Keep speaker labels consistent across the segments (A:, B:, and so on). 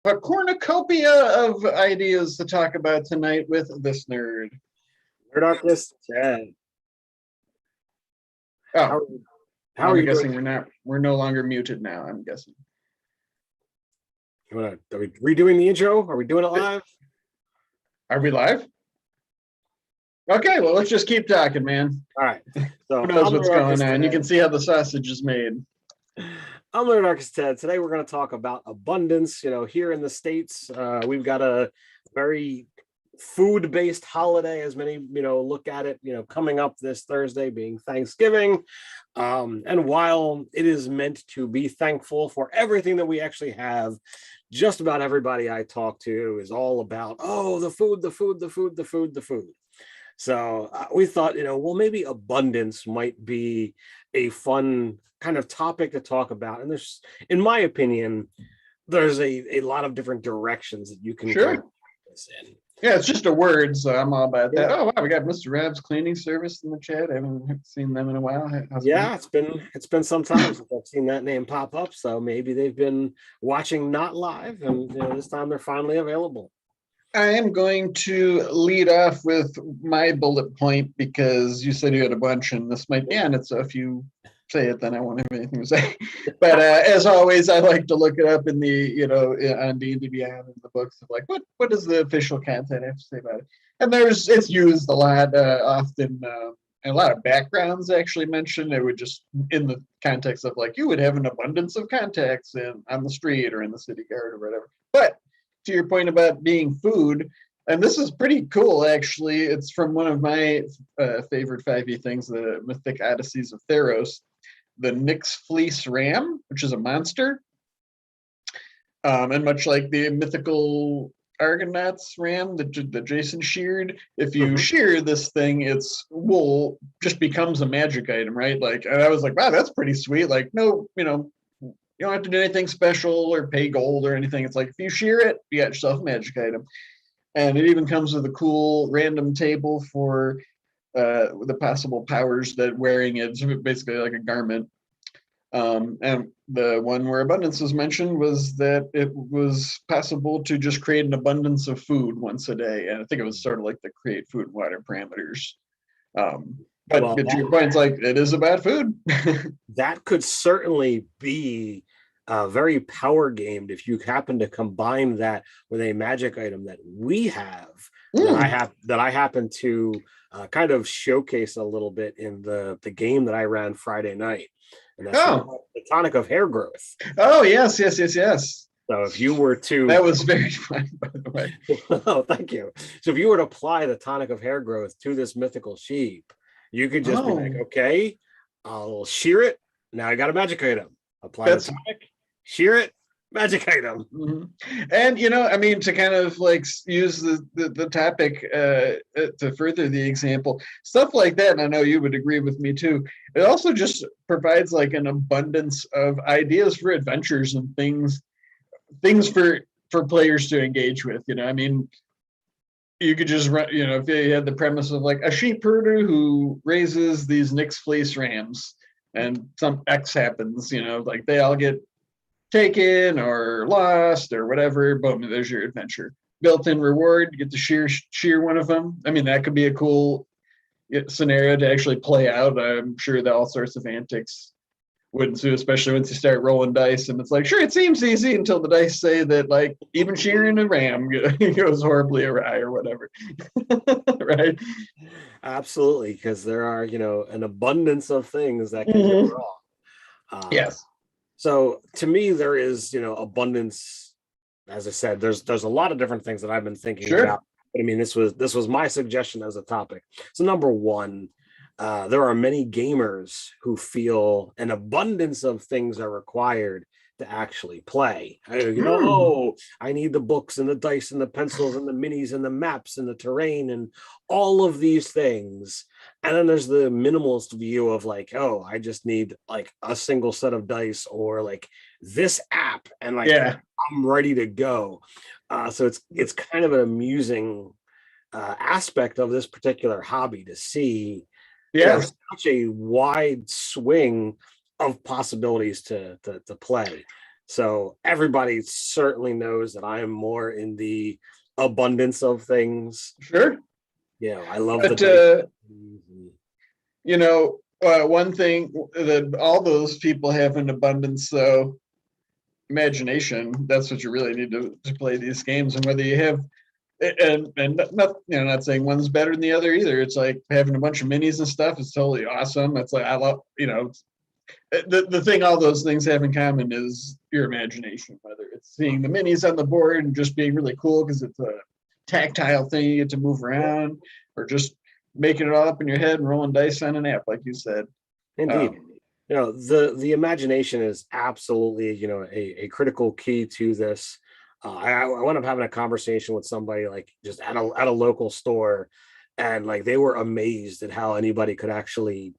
A: A cornucopia of ideas to talk about tonight with this nerd.
B: Darkness 10.
A: Oh,
B: How are
A: I'm
B: you
A: guessing
B: doing?
A: we're no longer muted now, I'm guessing.
B: Are we redoing the intro? Are we doing it live?
A: Are we live? Okay, well, let's just keep talking, man.
B: All right.
A: Who
B: So
A: knows
B: I'm
A: what's
B: the
A: going
B: Darkest
A: on? You can
B: Ted.
A: see how the sausage is made.
B: I'm the Darkest Ted. Today we're going to talk about abundance. Here in the States, we've got a very food-based holiday, as many, look at it, coming up this Thursday being Thanksgiving. And while it is meant to be thankful for everything that we actually have, just about everybody I talk to is all about, oh, the food, the food, the food, the food, the food. So we thought, well, maybe abundance might be a fun kind of topic to talk about. And there's, in my opinion, there's a lot of different directions that you can kind of
A: Sure.
B: put this in.
A: Yeah, it's just a word, so I'm all about that.
B: Yeah.
A: Oh, wow, we got Mr. Rab's cleaning service in the chat. I haven't seen them in a while. How's it
B: Yeah, it's been some time since I've seen that name pop up. So maybe they've been watching not live, and this time they're finally available.
A: I am going to lead off with my bullet point because you said you had a bunch, and this might be, and it's if you say it, then I won't have anything to say. But as always, I like to look it up in the, on D&D Beyond in the books of like, what is the official content I have to say about it? And it's used a lot, often, and a lot of backgrounds actually mentioned. It would just, in the context of like, you would have an abundance of contacts on the street or in the city guard or whatever. But to your point about being food, and this is pretty cool, actually. It's from one of my favorite 5e things, the Mythic Odysseys of Theros, the Nyx Fleece Ram, which is a monster. And much like the mythical Argonauts ram that Jason sheared, if you shear this thing, its wool just becomes a magic item, right? Like, and I was like, wow, that's pretty sweet. Like, no, you don't have to do anything special or pay gold or anything. It's like if you shear it, you got yourself a magic item. And it even comes with a cool random table for the possible powers that wearing it. It's basically like a garment. And the one where abundance was mentioned was that it was possible to just create an abundance of food once a day. And I think it was sort of like the create food and water parameters. But to your point, it's like it is about food.
B: That could certainly be very power gamed if you happen to combine that with a magic item that we have that I happen to kind of showcase a little bit in the game that I ran Friday night, and that's the tonic of hair growth.
A: Oh yes.
B: So if you were to
A: that was very fun, by the way.
B: Oh, thank you. So if you were to apply the tonic of hair growth to this mythical sheep, you could just be like, okay, I'll shear it. Now I got a magic item. Apply the tonic, shear it, magic item.
A: Mm-hmm. And I mean, to kind of like use the topic to further the example, stuff like that, and I know you would agree with me too, it also just provides like an abundance of ideas for adventures and things for players to engage with. I mean, you could just run, if you had the premise of like a sheep herder who raises these Nyx Fleece rams and some X happens, like they all get taken or lost or whatever, boom, there's your adventure. Built-in reward, you get to shear one of them. I mean, that could be a cool scenario to actually play out. I'm sure that all sorts of antics would ensue, especially once you start rolling dice. And it's like, sure, it seems easy until the dice say that, like, even shearing a ram goes horribly awry or whatever. Right?
B: Absolutely, because there are, an abundance of things that can go wrong.
A: Yes.
B: So to me, there is, abundance. As I said, there's a lot of different things that I've been thinking about. But I mean, this was my suggestion as a topic. So number one, there are many gamers who feel an abundance of things are required to actually play. I need the books and the dice and the pencils and the minis and the maps and the terrain and all of these things. And then there's the minimalist view of like, oh, I just need like a single set of dice or like this app and like I'm ready to go. So it's kind of an amusing aspect of this particular hobby to see such a wide swing of possibilities to play. So everybody certainly knows that I am more in the abundance of things.
A: Sure.
B: I love
A: But,
B: the
A: one thing that all those people have in abundance, though, imagination. That's what you really need to play these games. And whether you have, and not, not saying one's better than the other either. It's like having a bunch of minis and stuff is totally awesome. It's like, I love, the thing all those things have in common is your imagination, whether it's seeing the minis on the board and just being really cool because it's a tactile thing you get to move around, or just making it all up in your head and rolling dice on an app, like you said.
B: Indeed. The imagination is absolutely, a critical key to this. I wound up having a conversation with somebody like just at a local store, and like they were amazed at how anybody could actually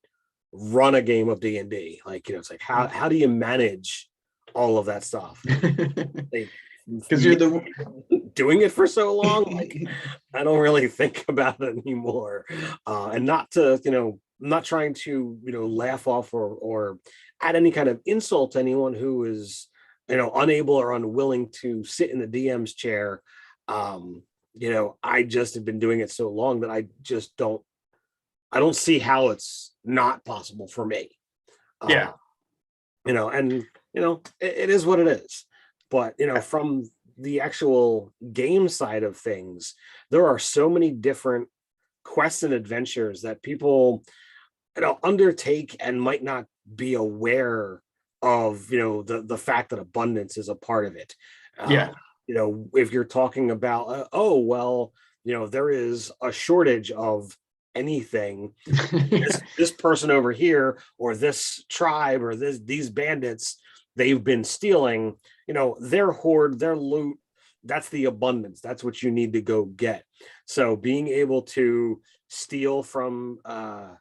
B: run a game of D&D. Like, it's like how do you manage all of that stuff? Like,
A: because you're the
B: doing it for so long, like I don't really think about it anymore. And not to, I'm not trying to, laugh off or add any kind of insult to anyone who is, unable or unwilling to sit in the DM's chair. I just have been doing it so long that I don't see how it's not possible for me.
A: Yeah.
B: It is what it is. But, from the actual game side of things, there are so many different quests and adventures that people, undertake and might not be aware of, the fact that abundance is a part of it. If you're talking about, there is a shortage of anything, this person over here or this tribe or these bandits, they've been stealing, their hoard, their loot, that's the abundance. That's what you need to go get. So being able to steal from an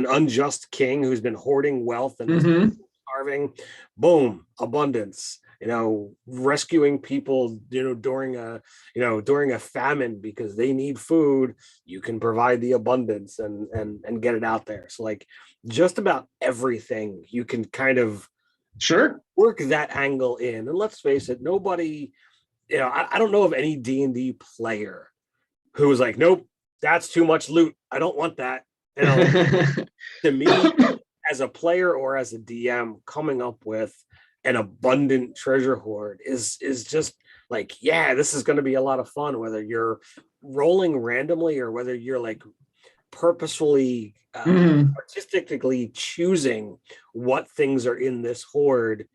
B: unjust king who's been hoarding wealth and starving, boom, abundance. Rescuing people, during a famine because they need food, you can provide the abundance and get it out there. So like just about everything you can kind of work that angle in. And let's face it, nobody, I don't know of any D&D player who was like, nope, that's too much loot, I don't want that. To me, as a player or as a DM, coming up with an abundant treasure hoard is just like, yeah, this is going to be a lot of fun, whether you're rolling randomly or whether you're like purposefully artistically choosing what things are in this hoard,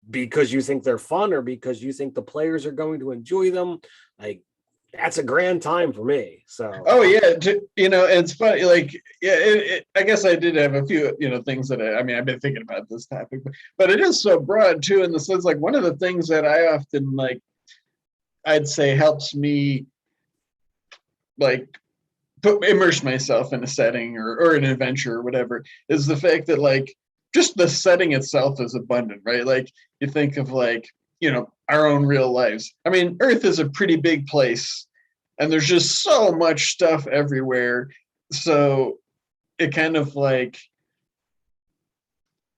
B: because you think they're fun or because you think the players are going to enjoy them. Like, that's a grand time for me. So
A: it's funny, like, I guess I did have a few things that I've been thinking about this topic, but it is so broad too, in the sense, like, one of the things that I often, like, I'd say helps me, like, immerse myself in a setting or an adventure or whatever, is the fact that, like, just the setting itself is abundant, right? Like, you think of, like, our own real lives. Earth is a pretty big place and there's just so much stuff everywhere. So it kind of, like,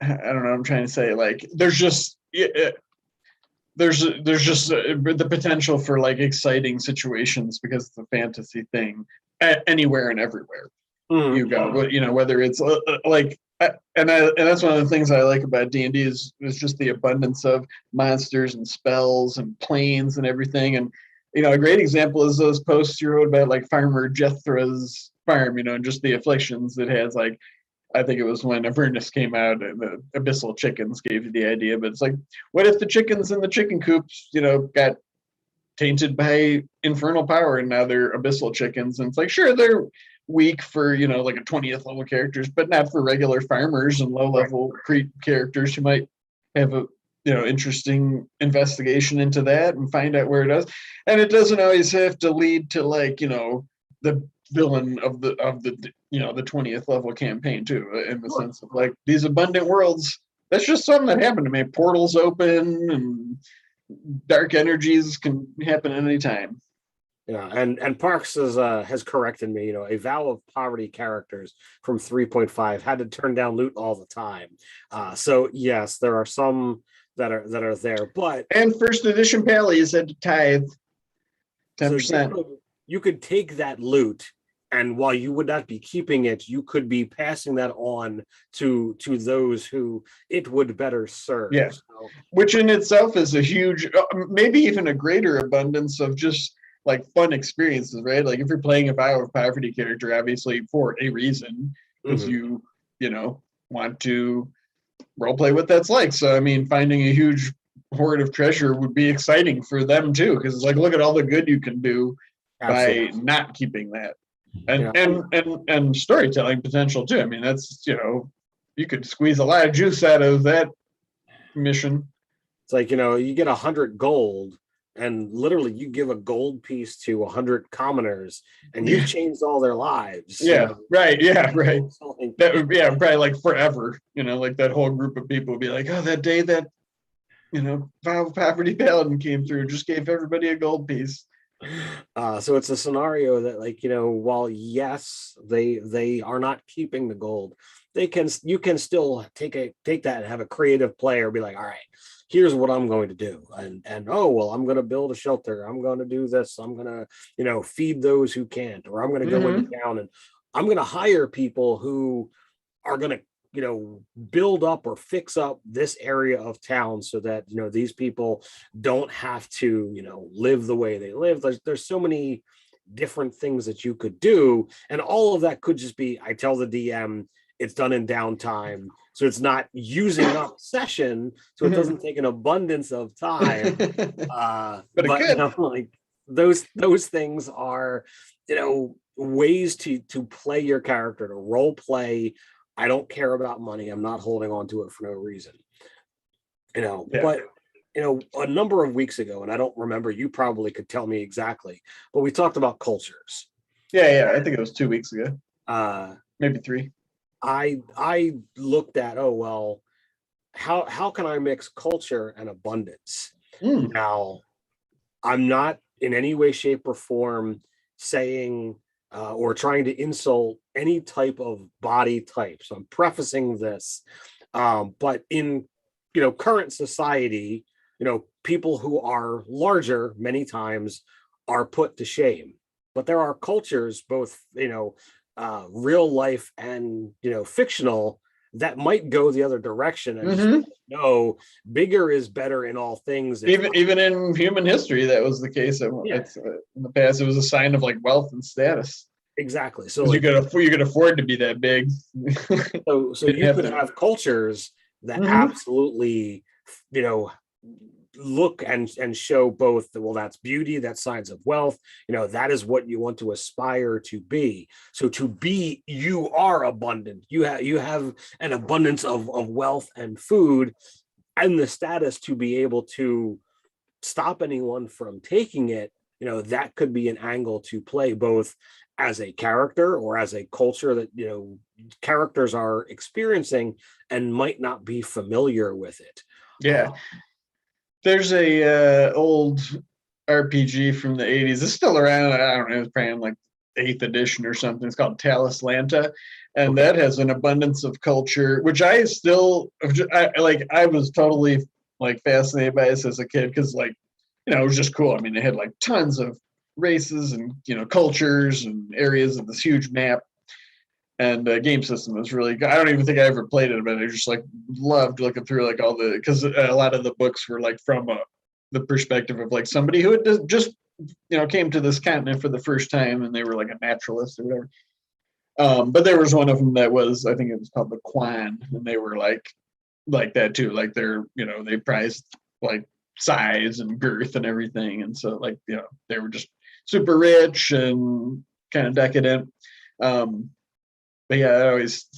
A: I don't know, I'm trying to say, like, there's just the potential for, like, exciting situations because it's a fantasy thing anywhere and everywhere you go. Whether it's like, and that's one of the things I like about D&D is just the abundance of monsters and spells and planes and everything. And a great example is those posts you wrote about, like, Farmer Jethra's farm, and just the afflictions it has. Like, I think it was when Avernus came out and the abyssal chickens gave you the idea, but it's like, what if the chickens in the chicken coops, got tainted by infernal power and now they're abyssal chickens? And it's like, sure, they're weak for, like a 20th level characters, but not for regular farmers and low level characters who might have a, interesting investigation into that and find out where it is. And it doesn't always have to lead to, like, the villain of the the 20th level campaign too, in the sense of, like, these abundant worlds, that's just something that happened to me. Portals open and dark energies can happen at any time.
B: Yeah, and Parks has corrected me. A Vow of Poverty characters from 3.5 had to turn down loot all the time. So yes, there are some that are there, but
A: And first edition Pallies had to tithe
B: so
A: 10%.
B: you could take that loot, and while you would not be keeping it, you could be passing that on to those who it would better serve.
A: Yeah,
B: So,
A: which in itself is a huge, maybe even a greater abundance of just like fun experiences, right? Like if you're playing a Vow of Poverty character, obviously for a reason, because you know, want to role play what that's like. So I mean, finding a huge hoard of treasure would be exciting for them too, because it's like, look at all the good you can do by
B: absolutely.
A: not keeping that.
B: Yeah,
A: And storytelling potential too. I mean, that's, you could squeeze a lot of juice out of that mission.
B: it's like, you get 100 gold, and literally you give a gold piece to 100 commoners, and you've
A: Yeah,
B: changed all their lives.
A: yeah, right, yeah, right.
B: So, like,
A: That would be, yeah, probably like forever. Like that whole group of people would be like, oh, that day that Vow of Poverty Paladin came through, just gave everybody a gold piece.
B: so it's a scenario that, like, while yes, they are not keeping the gold, you can still take that and have a creative player be like, all right, here's what I'm going to do, and oh well, I'm going to build a shelter, I'm going to do this, I'm going to feed those who can't, or I'm going to go into town and I'm going to hire people who are going to build up or fix up this area of town so that these people don't have to live the way they live. There's so many different things that you could do, and all of that could just be, I tell the DM it's done in downtime, so it's not using up session, so it doesn't take an abundance of time.
A: But it
B: But
A: could.
B: like those things are ways to play your character, to role play. I don't care about money. I'm not holding on to it for no reason.
A: Yeah.
B: But a number of weeks ago, and I don't remember, you probably could tell me exactly, but we talked about cultures.
A: Yeah, I think it was 2 weeks ago.
B: Uh
A: Maybe 3.
B: I looked at, oh well, how can I mix culture and abundance? Now, I'm not in any way, shape, or form saying or trying to insult any type of body type. So I'm prefacing this. But in current society, people who are larger many times are put to shame. But there are cultures, both real life and fictional, that might go the other direction and just no, bigger is better in all things.
A: Even in human history, that was the case. It's, in the past, it was a sign of like wealth and status.
B: Exactly. So
A: like,
B: you
A: could afford to be that big.
B: so you could have cultures that absolutely, look and show both. Well, that's beauty, that's signs of wealth, that is what you want to aspire to be. So to be, you are abundant, you have an abundance of wealth and food, and the status to be able to stop anyone from taking it. That could be an angle to play, both as a character or as a culture that characters are experiencing and might not be familiar with it.
A: Yeah. There's a old RPG from the 80s. It's still around. I don't know. It's probably in like 8th edition or something. It's called Talislanta, and that has an abundance of culture, which I still I was totally like fascinated by this as a kid, because like it was just cool. I mean, they had like tons of races and cultures and areas of this huge map. And the game system was really good. I don't even think I ever played it, but I just like loved looking through like all the, because a lot of the books were like from the perspective of like somebody who had just came to this continent for the first time, and they were like a naturalist or whatever. But there was one of them that was, I think it was called the Quan, and they were like that too. Like they're they prized like size and girth and everything, and so like they were just super rich and kind of decadent. But yeah,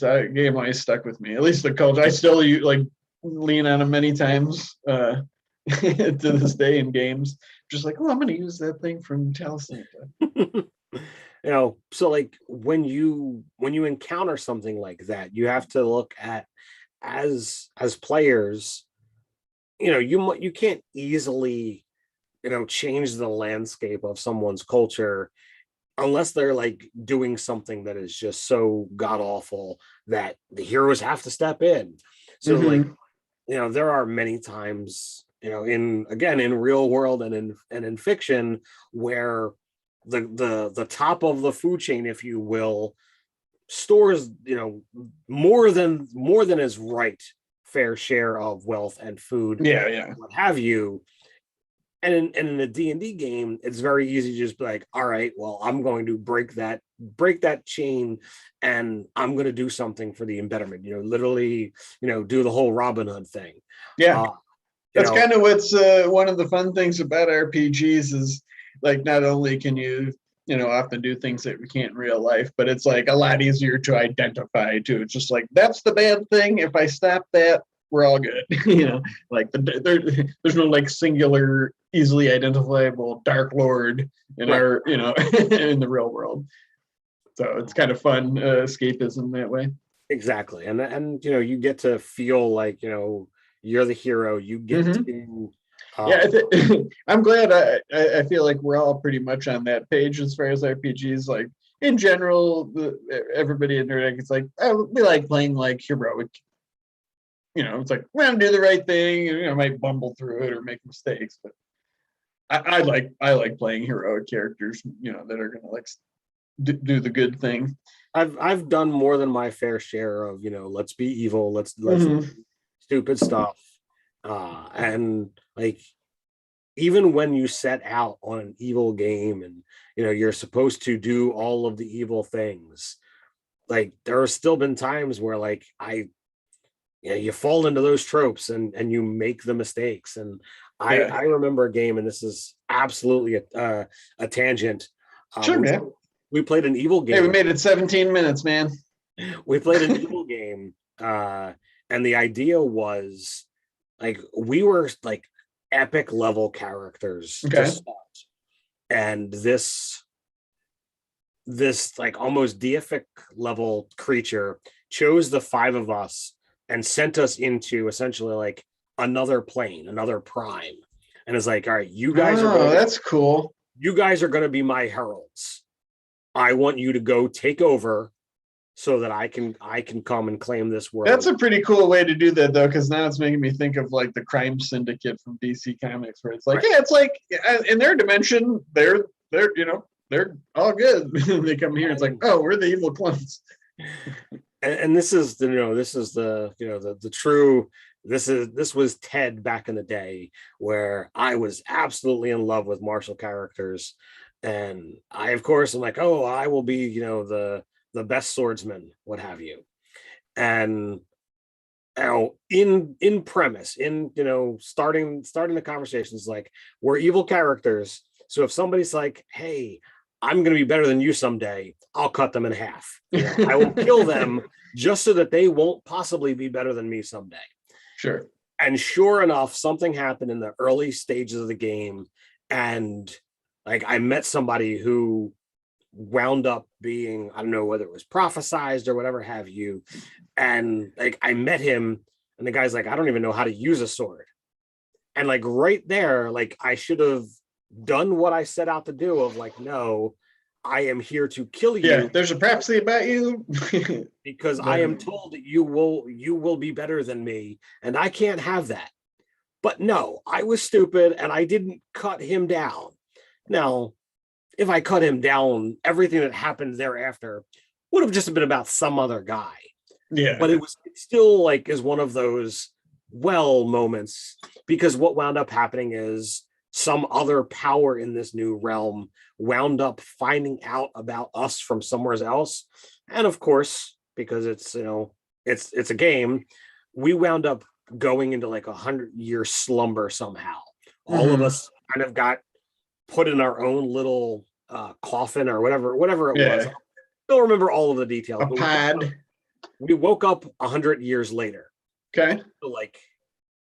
A: that game always stuck with me. At least the culture. I still like lean on them many times to this day in games. Just like, oh, I'm going to use that thing from Talislanta.
B: So like when you encounter something like that, you have to look at, as players, you can't easily change the landscape of someone's culture unless they're like doing something that is just so god awful that the heroes have to step in. So like, there are many times, in real world and in fiction where the top of the food chain, if you will, stores, more than is right fair share of wealth and food, what have you. And in a D&D game, it's very easy to just be like, all right, well, I'm going to break that chain, and I'm going to do something for the embetterment, literally, do the whole Robin Hood thing.
A: That's kind of what's one of the fun things about RPGs is, like, not only can you often do things that we can't in real life, but it's like a lot easier to identify too. It's just like, that's the bad thing. If I stop that, we're all good. Like there's no like singular, easily identifiable Dark Lord in our, in the real world. So it's kind of fun escapism that way.
B: Exactly. And you get to feel like, you're the hero. You get to
A: I'm glad. I feel like we're all pretty much on that page as far as RPGs. Like in general, everybody in there is like, we like playing like heroic. It's like we're gonna do the right thing. Might bumble through it or make mistakes, but I like playing heroic characters. That are gonna like do the good thing.
B: I've done more than my fair share of let's be evil, let's do stupid stuff. And like, even when you set out on an evil game and you're supposed to do all of the evil things, like there have still been times where like you fall into those tropes and you make the mistakes. And I remember a game, and this is absolutely a tangent.
A: Sure, man.
B: We played an evil game.
A: Hey, we made it 17 minutes, man.
B: We played an evil game, and the idea was like we were like epic level characters to start, and this like almost deific level creature chose the 5 of us and sent us into essentially like another plane, another prime, and it's like, all right, you guys
A: that's cool.
B: You guys are going to be my heralds. I want you to go take over so that I can come and claim this world.
A: That's a pretty cool way to do that, though, because now it's making me think of like the Crime Syndicate from DC Comics, where it's like, it's like in their dimension, they're all good. They come here, it's like, oh, we're the evil clones.
B: And this is the true. This was Ted back in the day, where I was absolutely in love with martial characters. And I, of course, am like, oh, I will be, the best swordsman, what have you. And in premise, starting the conversations, like, we're evil characters. So if somebody's like, hey, I'm going to be better than you someday, I'll cut them in half. I will kill them just so that they won't possibly be better than me someday.
A: Sure.
B: And sure enough, something happened in the early stages of the game, and like I met somebody who wound up being, I don't know whether it was prophesized or whatever have you. And like I met him, and the guy's like, I don't even know how to use a sword. And like right there, like I should have done what I set out to do of like, no, I am here to kill you.
A: Yeah, there's a prophecy about you.
B: Because I am told that you will be better than me, and I can't have that. But no, I was stupid and I didn't cut him down. Now, if I cut him down, everything that happened thereafter would have just been about some other guy.
A: Yeah.
B: But it still like is one of those moments, because what wound up happening is some other power in this new realm wound up finding out about us from somewhere else. And of course, because it's a game, we wound up going into like 100-year slumber somehow. All of us kind of got put in our own little coffin or whatever it was. I don't remember all of the details.
A: A pad.
B: We woke up 100 years later.
A: Okay.
B: So like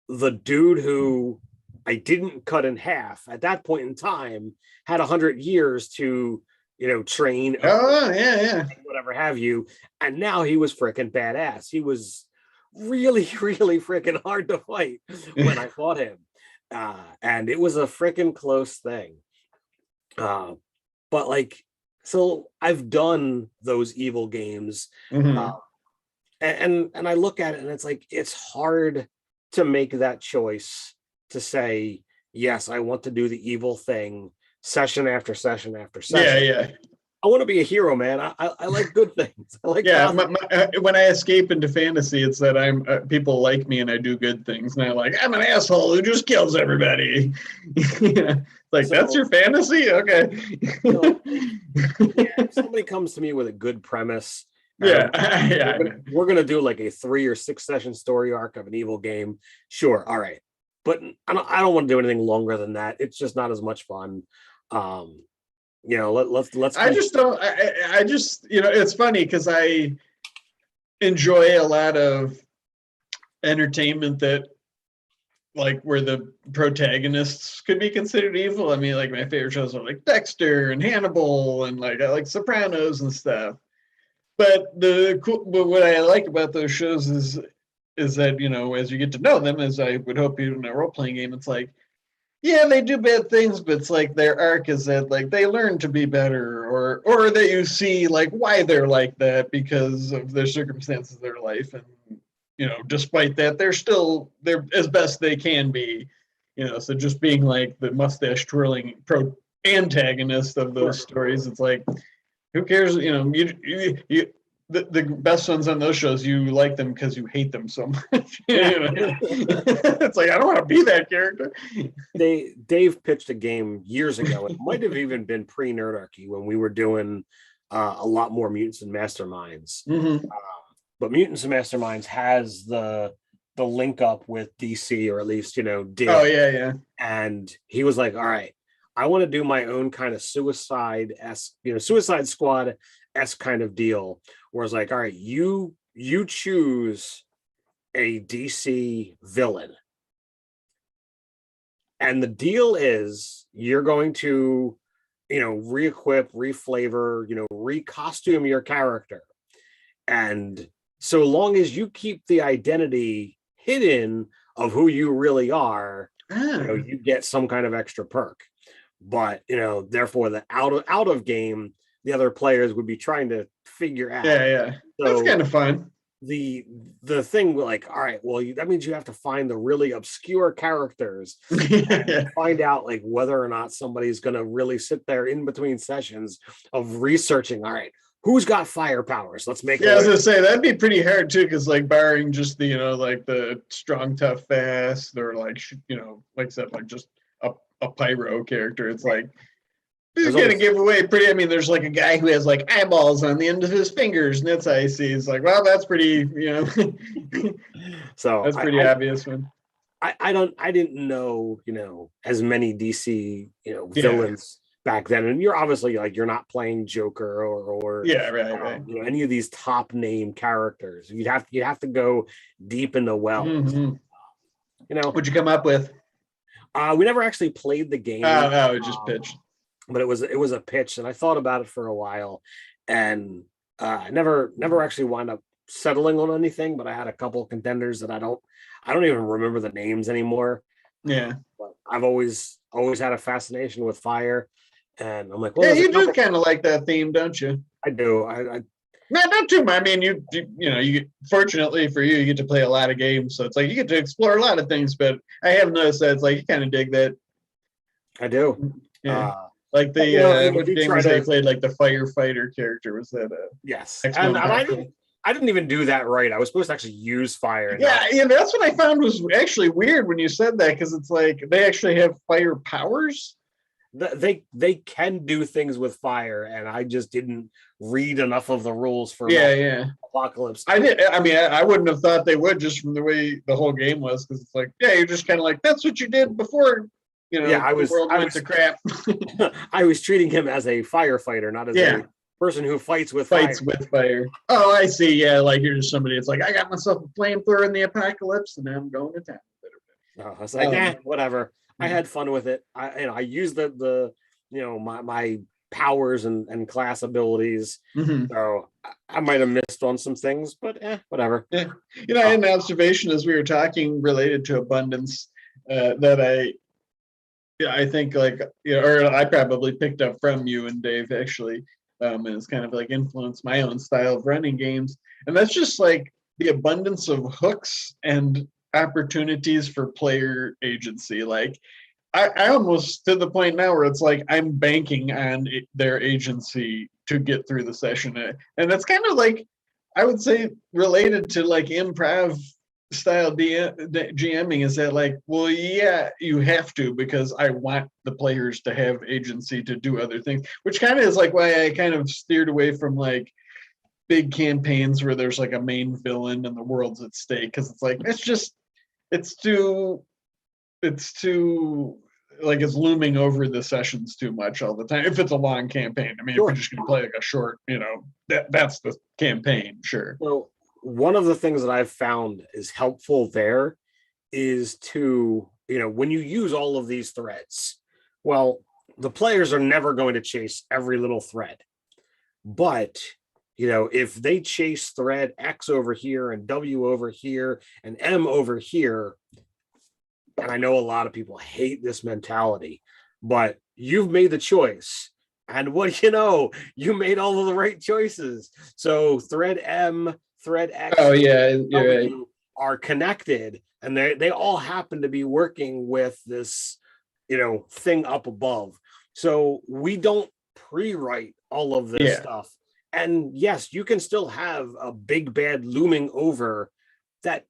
B: the dude who I didn't cut in half at that point in time had 100 years to train. Whatever have you. And now he was freaking badass. He was really, really freaking hard to fight when I fought him. And it was a freaking close thing. But like, so I've done those evil games,
A: Mhm.
B: and I look at it and it's like it's hard to make that choice to say yes, I want to do the evil thing session after session after
A: Yeah,
B: session.
A: yeah.
B: I want to be a hero, man. I like good things. I like
A: Yeah,
B: positive.
A: when I escape into fantasy, it's that I'm people like me and I do good things, and I'm an asshole who just kills everybody. Yeah. Like that's
B: So
A: your fantasy, okay?
B: yeah, if somebody comes to me with a good premise
A: Yeah,
B: and
A: yeah, I know.
B: we're gonna do like a 3 or 6 session story arc of an evil game, sure, all right. But I don't want to do anything longer than that. It's just not as much fun. Um, let's
A: I
B: keep.
A: just don't. I just it's funny because I enjoy a lot of entertainment that like where the protagonists could be considered evil. I mean, like my favorite shows are like Dexter and Hannibal and like I like Sopranos and stuff. But what I like about those shows is that as you get to know them, as I would hope you in a role playing game, it's like yeah they do bad things, but it's like their arc is that like they learn to be better, or that you see like why they're like that because of their circumstances of their life, and despite that they're as best they can be. So just being like the mustache twirling pro antagonist of those stories, it's like who cares? The best ones on those shows, you like them because you hate them so much.
B: Yeah.
A: It's like I don't want to be that character.
B: Dave pitched a game years ago. It might have even been pre-Nerdarchy when we were doing a lot more Mutants and Masterminds.
A: Mm-hmm.
B: But Mutants and Masterminds has the link up with DC, or at least
A: Oh
B: did.
A: yeah, yeah.
B: And he was like, all right, I want to do my own kind of Suicide Squad esque kind of deal. Where it's like, all right, you choose a DC villain. And the deal is you're going to, re-equip, reflavor, recostume your character. And so long as you keep the identity hidden of who you really are, you get some kind of extra perk. But therefore the out of game, the other players would be trying to figure out.
A: Yeah, yeah. That's kind of fun.
B: The thing, like, all right, well, that means you have to find the really obscure characters and find out like whether or not somebody's going to really sit there in between sessions of researching. All right, who's got fire powers? Let's make.
A: Yeah, I was gonna say that'd be pretty hard too, because like barring just the like the strong, tough, fast, or like like I said, like just a pyro character, it's like he's gonna give away pretty. I mean, there's like a guy who has like eyeballs on the end of his fingers, and that's how I see. It's like, well, that's pretty,
B: So
A: that's pretty obvious one.
B: I didn't know, as many DC, villains back then. And you're obviously like, you're not playing Joker or
A: yeah, right.
B: Any of these top name characters. You'd have to go deep in the well.
A: Mm-hmm. What'd you come up with?
B: We never actually played the game.
A: Oh, it just pitched.
B: But it was a pitch, and I thought about it for a while, and never actually wound up settling on anything. But I had a couple of contenders that I don't even remember the names anymore.
A: Yeah,
B: but I've always had a fascination with fire, and I'm like, well,
A: yeah, you do kind of like that theme, don't you?
B: I do. I
A: not too much. I mean, you fortunately for you, you get to play a lot of games, so it's like you get to explore a lot of things. But I have noticed that it's like you kind of dig that.
B: I do.
A: Yeah. Like the what game was they played? Like the firefighter character was that?
B: Yes, and I didn't even do that right. I was supposed to actually use fire.
A: Yeah, that's what I found was actually weird when you said that, because it's like they actually have fire powers.
B: They can do things with fire, and I just didn't read enough of the rules for Apocalypse.
A: I wouldn't have thought they would, just from the way the whole game was, because it's like, yeah, you're just kind of like, that's what you did before.
B: I was
A: to crap.
B: I was treating him as a firefighter, not as a person who fights with
A: fire. Oh, I see. Yeah, like you're just somebody. It's like I got myself a flamethrower in the apocalypse, and I'm going to town.
B: I was like, whatever. I had fun with it. I used the my powers and class abilities.
A: Mm-hmm.
B: So I might have missed on some things, but whatever.
A: Yeah. I had an observation as we were talking related to abundance. that I think like, or I probably picked up from you and Dave actually, and it's kind of like influenced my own style of running games. And that's just like the abundance of hooks and opportunities for player agency. Like I almost to the point now where it's like I'm banking on their agency to get through the session, and that's kind of like I would say related to like improv style GMing is that like, well, yeah, you have to because I want the players to have agency to do other things, which kind of is like why I kind of steered away from like big campaigns where there's like a main villain and the world's at stake because it's like it's too it's too like it's looming over the sessions too much all the time. If it's a long campaign, I mean, if you're just going to play like a short, that's the campaign, sure.
B: So one of the things that I've found is helpful there is to, when you use all of these threads, well, the players are never going to chase every little thread. But, if they chase thread X over here and W over here and M over here, and I know a lot of people hate this mentality, but you've made the choice. And what do you know? You made all of the right choices. So thread M, thread X,
A: oh yeah,
B: W right, are connected, and they all happen to be working with this, thing up above. So we don't pre-write all of this stuff. And yes, you can still have a big bad looming over that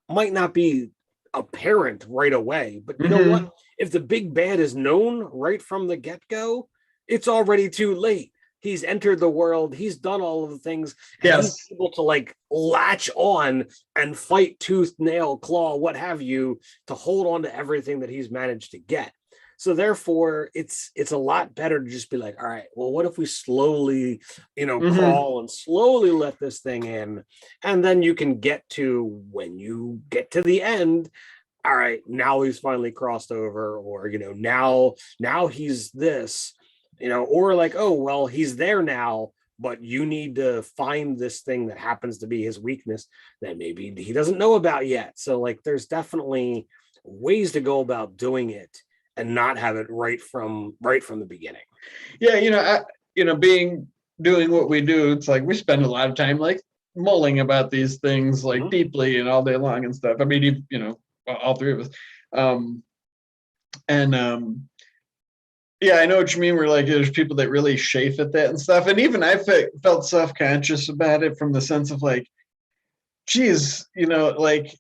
B: might not be apparent right away, but you know what? If the big bad is known right from the get-go, it's already too late. He's entered the world, he's done all of the things, and he's able to like latch on and fight tooth, nail, claw, what have you, to hold on to everything that he's managed to get. So therefore, it's a lot better to just be like, all right, well, what if we slowly, crawl and slowly let this thing in, and then you can get to when you get to the end. All right, now he's finally crossed over, or now he's this, or like, oh well, he's there now, but you need to find this thing that happens to be his weakness that maybe he doesn't know about yet. So like, there's definitely ways to go about doing it and not have it right from the beginning.
A: Yeah, doing what we do, it's like we spend a lot of time like mulling about these things like deeply and all day long and stuff. I mean, all three of us. Yeah, I know what you mean. Where like there's people that really chafe at that and stuff, and even I felt self-conscious about it from the sense of like, geez, like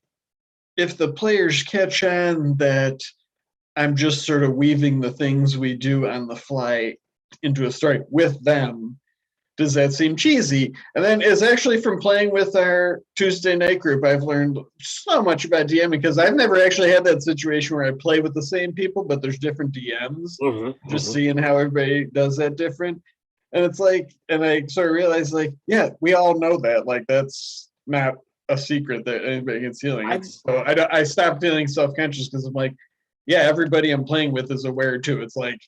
A: if the players catch on that I'm just sort of weaving the things we do on the fly into a story with them, does that seem cheesy? And then it's actually from playing with our Tuesday night group, I've learned so much about DMing because I've never actually had that situation where I play with the same people, but there's different DMs, just seeing how everybody does that different. And it's like, and I sort of realized like, yeah, we all know that. Like, that's not a secret that anybody gets feeling. So I stopped feeling self-conscious because I'm like, yeah, everybody I'm playing with is aware too. It's like,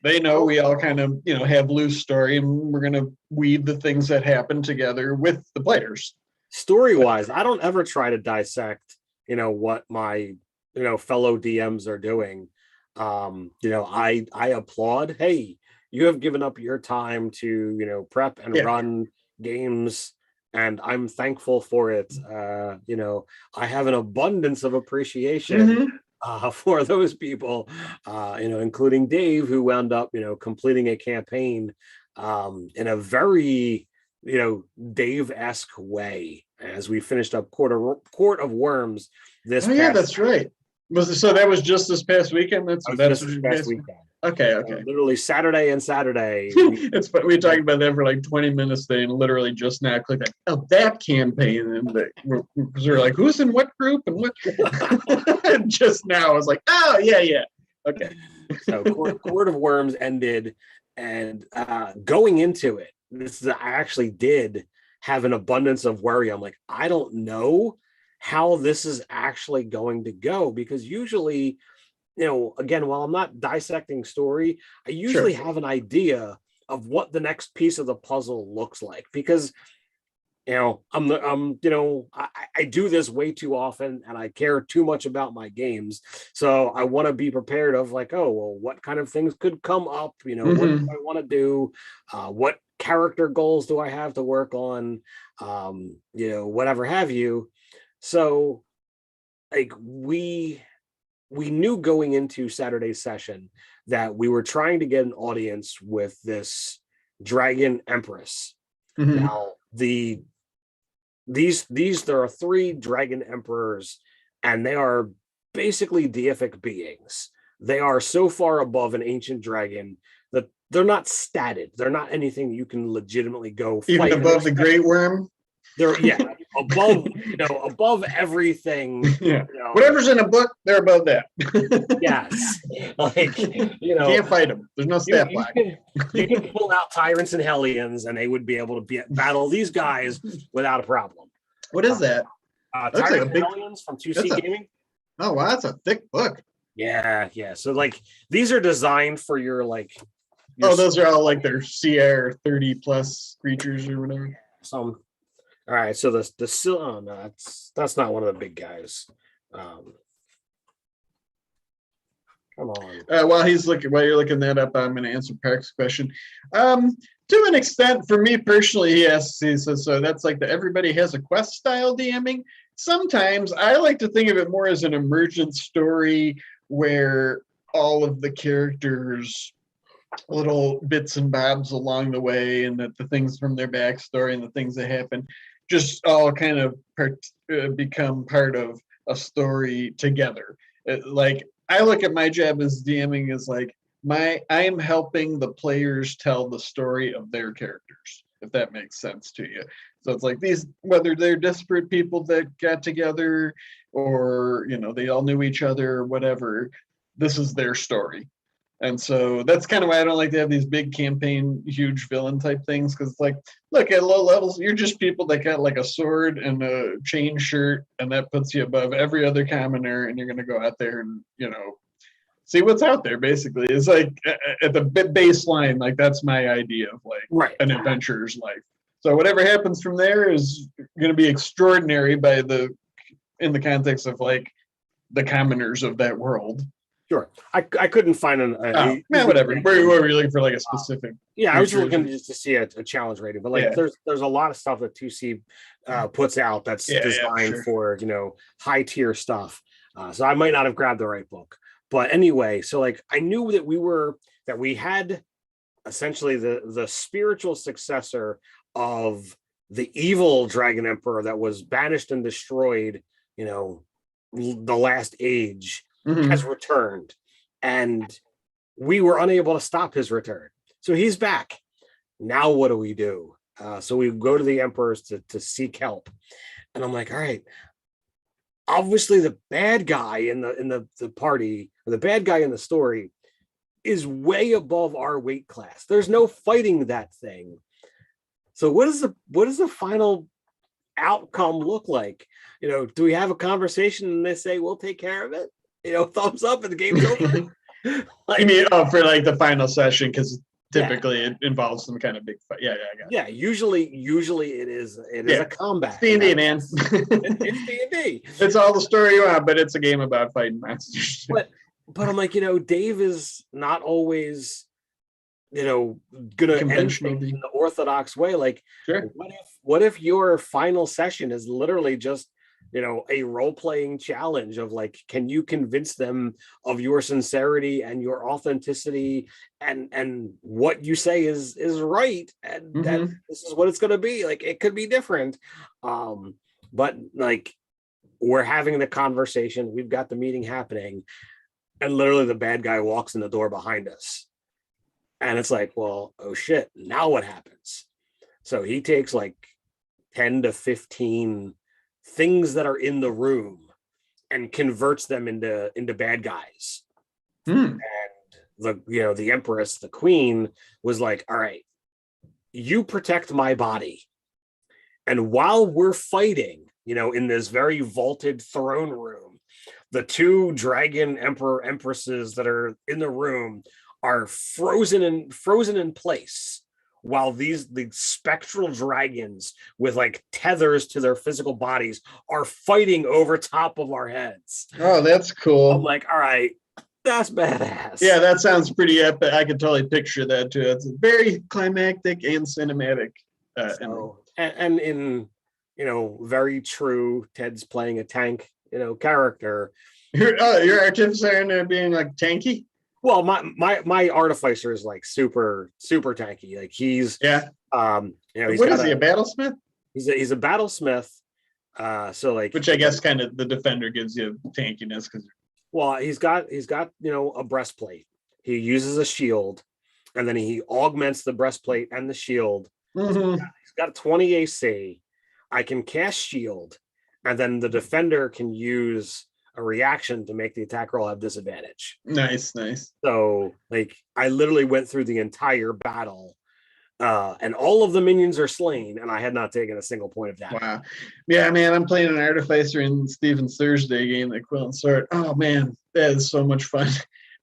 A: they know we all kind of, have loose story and we're going to weave the things that happen together with the players.
B: Story-wise, I don't ever try to dissect, what my, fellow DMs are doing. I applaud, hey, you have given up your time to, prep and run games, and I'm thankful for it. I have an abundance of appreciation for those people, including Dave, who wound up, completing a campaign in a very, Dave-esque way as we finished up Court of Worms this past.
A: Yeah, that's right. So that was just this past weekend? That's
B: just this past weekend.
A: Okay.
B: Literally Saturday and Saturday.
A: It's but we talked about that for like 20 minutes today, and literally just now clicked like, oh, that campaign, and we're like, who's in what group and what? And just now, I was like, oh yeah, okay.
B: So Court of Worms ended, and going into it, I actually did have an abundance of worry. I'm like, I don't know how this is actually going to go, because usually, again, while I'm not dissecting story, I usually have an idea of what the next piece of the puzzle looks like, because I do this way too often and I care too much about my games. So I want to be prepared of like, oh, well, what kind of things could come up? What do I want to do? What character goals do I have to work on? Whatever have you. So like we knew going into Saturday's session that we were trying to get an audience with this Dragon Empress. Now, there are 3 Dragon Emperors, and they are basically deific beings. They are so far above an ancient dragon that they're not statted. They're not anything you can legitimately go
A: even
B: fight.
A: above the Great Worm.
B: They're above everything.
A: Yeah. Whatever's in a book, they're above that.
B: Yes.
A: Can't fight them. There's no stat block.
B: You can pull out Tyrants and Hellions, and they would be able to battle these guys without a problem.
A: What is that?
B: Tyrants like and Hellions from 2C Gaming.
A: Oh wow, that's a thick book.
B: Yeah. So like these are designed for your
A: those are all like their CR 30 plus creatures or whatever.
B: All right, so that's not one of the big guys. Come on.
A: While you're looking that up, I'm going to answer Park's question. To an extent, for me personally, he says so. That's like everybody has a quest style DMing. Sometimes I like to think of it more as an emergent story where all of the characters, little bits and bobs along the way, and that the things from their backstory and the things that happen just all kind of become part of a story together. Like I look at my job as DMing as like I am helping the players tell the story of their characters, if that makes sense to you. So it's like these, whether they're disparate people that got together or they all knew each other or whatever, this is their story. And so that's kind of why I don't like to have these big campaign, huge villain type things. Because it's like, look, at low levels, you're just people that got like a sword and a chain shirt, and that puts you above every other commoner. And you're going to go out there and, see what's out there, basically. It's like at the baseline, like that's my idea of like an adventurer's life. So whatever happens from there is going to be extraordinary in the context of like the commoners of that world.
B: Sure. I couldn't find
A: whatever. Where were you looking for like a specific?
B: I was looking just to see a challenge rating, but like there's a lot of stuff that 2C puts out that's designed for high tier stuff. So I might not have grabbed the right book, but anyway, so like I knew that we had essentially the spiritual successor of the evil Dragon Emperor that was banished and destroyed, the last age. Has returned, and we were unable to stop his return. So he's back. Now what do we do? So we go to the emperors to seek help, and I'm like, all right. Obviously, the bad guy in the party, or the bad guy in the story, is way above our weight class. There's no fighting that thing. So what is the final outcome look like? Do we have a conversation and they say we'll take care of it? Thumbs up and the game's over.
A: You mean for like the final session, because typically it involves some kind of big fight. I got it.
B: Yeah, usually it is a combat.
A: It's D&D, man.
B: It's D&D.
A: It's all the story you want, but it's a game about fighting monsters.
B: But I'm like, Dave is not always gonna end things in the orthodox way. Like,
A: sure.
B: What if your final session is literally just a role-playing challenge of like, can you convince them of your sincerity and your authenticity and what you say is right, and that this is what it's going to be. Like, it could be different, but like, we're having the conversation, we've got the meeting happening, and literally the bad guy walks in the door behind us, and it's like, well, oh shit, now what happens? So he takes like 10 to 15 things that are in the room and converts them into bad guys. And the empress, the queen, was like, all right, you protect my body, and while we're fighting in this very vaulted throne room, the 2 dragon empresses that are in the room are frozen in place
C: while the spectral dragons with like tethers to their physical bodies are fighting over top of our heads.
A: Oh, that's
C: I'm
A: cool.
C: like, all right, that's badass.
A: Yeah, that sounds pretty epic. I could totally picture that too. It's very climactic and cinematic.
C: And in, very true, Ted's playing a tank, character.
A: Your artificer in there being like tanky.
C: Well, my artificer is like super tanky. Like he's
A: he's
C: what
A: is he, a battlesmith?
C: He's a battlesmith. So like,
A: which I guess kind of the defender gives you tankiness because.
C: Well, he's got a breastplate. He uses a shield, and then he augments the breastplate and the shield.
A: Mm-hmm.
C: He's got 20 AC. I can cast shield, and then the defender can use a reaction to make the attack roll have disadvantage.
A: Nice.
C: So, like, I literally went through the entire battle, and all of the minions are slain, and I had not taken a single point of damage.
A: Wow. Yeah, man, I'm playing an artificer in Steven's Thursday game, the Quill and Sword. Oh, man, that is so much fun.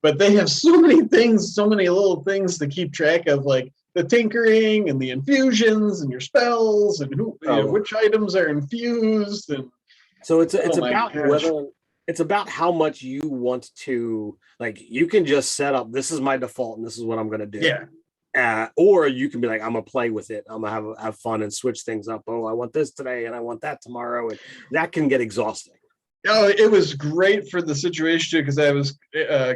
A: But they have so many things, so many little things to keep track of, like the tinkering and the infusions and your spells and which items are infused. And
C: so it's about whether it's about how much you want to, like, you can just set up, this is my default and this is what I'm going to do.
A: Yeah.
C: Or you can be like, I'm gonna play with it. I'm gonna have fun and switch things up. Oh, I want this today and I want that tomorrow, and that can get exhausting.
A: Oh, it was great for the situation too, because I was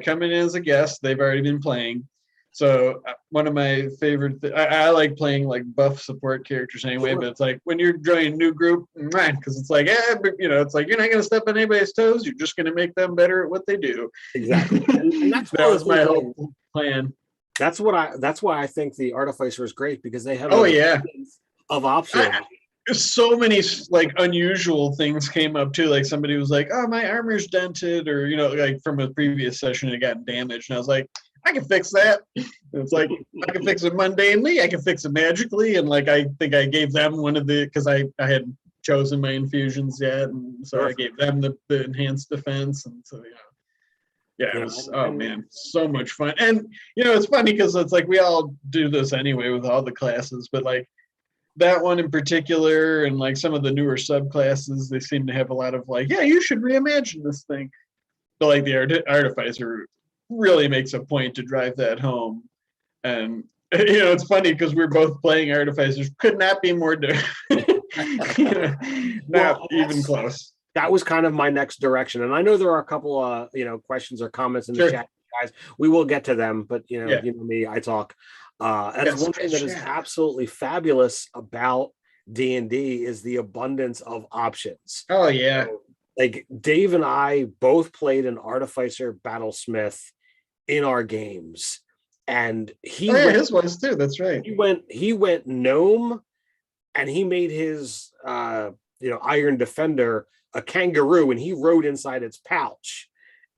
A: coming in as a guest. They've already been playing, so one of my favorite. I like playing like buff support characters anyway. Sure. But it's like when you're joining a new group, because it's like, it's like you're not gonna step on anybody's toes. You're just gonna make them better at what they do.
C: Exactly, and that's
A: that was my whole plan.
C: That's why I think the artificer is great, because they have of options.
A: So many like unusual things came up too. Like somebody was like, "Oh, my armor's dented," or like from a previous session it got damaged, and I was like, "I can fix that." And it's like I can fix it mundanely, I can fix it magically, and like I think I gave them one of the, because I hadn't chosen my infusions yet, and so I gave them the enhanced defense, and so yeah, it was, oh man, so much fun. And it's funny because it's like we all do this anyway with all the classes, but like that one in particular and like some of the newer subclasses, they seem to have a lot of like, yeah, you should reimagine this thing. But like the artificer really makes a point to drive that home. And it's funny because we're both playing artificers, could not be more different. Not even close.
C: That was kind of my next direction. And I know there are a couple of, questions or comments in the chat, guys. We will get to them, but you know me, I talk. That's one thing that is absolutely fabulous about D&D is the abundance of options.
A: Oh yeah.
C: So, like Dave and I both played an artificer battlesmith in our games, and
A: his was too. That's right.
C: He went gnome, and he made his iron defender a kangaroo, and he rode inside its pouch,